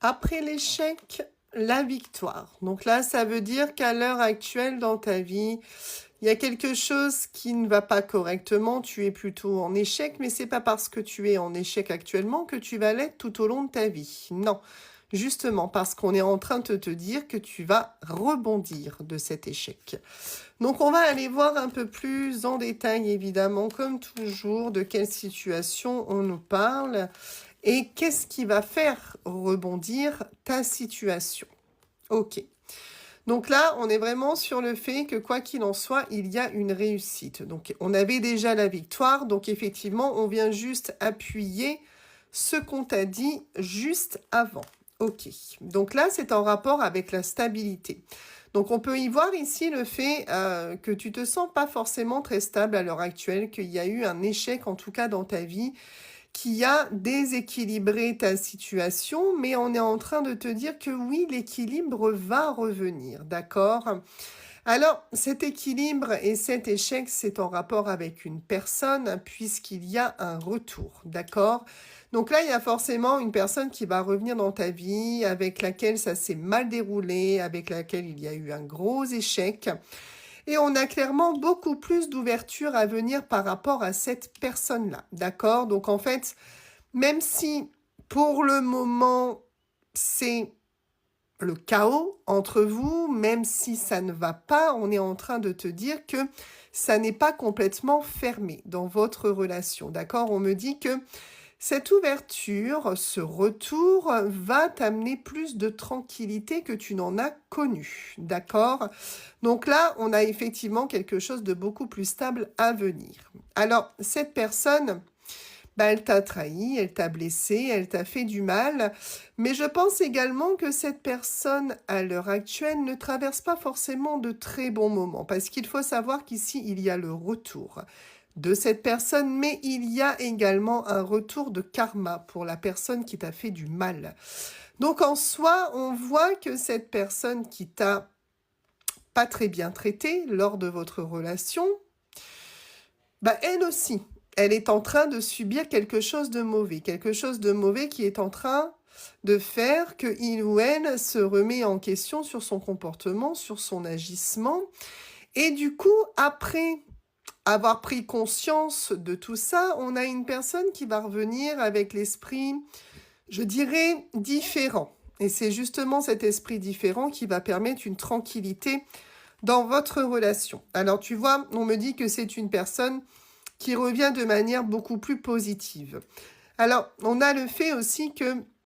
Après l'échec, la victoire. Donc là, ça veut dire qu'à l'heure actuelle dans ta vie, il y a quelque chose qui ne va pas correctement. Tu es plutôt en échec, mais c'est pas parce que tu es en échec actuellement que tu vas l'être tout au long de ta vie. Non, justement parce qu'on est en train de te dire que tu vas rebondir de cet échec. Donc on va aller voir un peu plus en détail, évidemment, comme toujours, de quelle situation on nous parle. Et qu'est-ce qui va faire rebondir ta situation? Ok. Donc là, on est vraiment sur le fait que quoi qu'il en soit, il y a une réussite. Donc on avait déjà la victoire, donc effectivement, on vient juste appuyer ce qu'on t'a dit juste avant. Ok. Donc là, c'est en rapport avec la stabilité. Donc on peut y voir ici le fait que tu te sens pas forcément très stable à l'heure actuelle, qu'il y a eu un échec en tout cas dans ta vie, qui a déséquilibré ta situation, mais on est en train de te dire que oui, l'équilibre va revenir, d'accord? Alors, cet équilibre et cet échec, c'est en rapport avec une personne, puisqu'il y a un retour, d'accord? Donc là, il y a forcément une personne qui va revenir dans ta vie, avec laquelle ça s'est mal déroulé, avec laquelle il y a eu un gros échec. Et on a clairement beaucoup plus d'ouverture à venir par rapport à cette personne-là, d'accord? Donc en fait, même si pour le moment, c'est le chaos entre vous, même si ça ne va pas, on est en train de te dire que ça n'est pas complètement fermé dans votre relation, d'accord? On me dit que cette ouverture, ce retour va t'amener plus de tranquillité que tu n'en as connu, d'accord? Donc là, on a effectivement quelque chose de beaucoup plus stable à venir. Alors, cette personne, bah, elle t'a trahi, elle t'a blessé, elle t'a fait du mal, mais je pense également que cette personne, à l'heure actuelle, ne traverse pas forcément de très bons moments, parce qu'il faut savoir qu'ici, il y a le retour de cette personne, mais il y a également un retour de karma pour la personne qui t'a fait du mal. Donc en soi, on voit que cette personne qui t'a pas très bien traité lors de votre relation, bah elle aussi, elle est en train de subir quelque chose de mauvais qui est en train de faire que il ou elle se remet en question sur son comportement, sur son agissement, et du coup, après avoir pris conscience de tout ça, on a une personne qui va revenir avec l'esprit, je dirais, différent. Et c'est justement cet esprit différent qui va permettre une tranquillité dans votre relation. Alors tu vois, on me dit que c'est une personne qui revient de manière beaucoup plus positive. Alors, on a le fait aussi que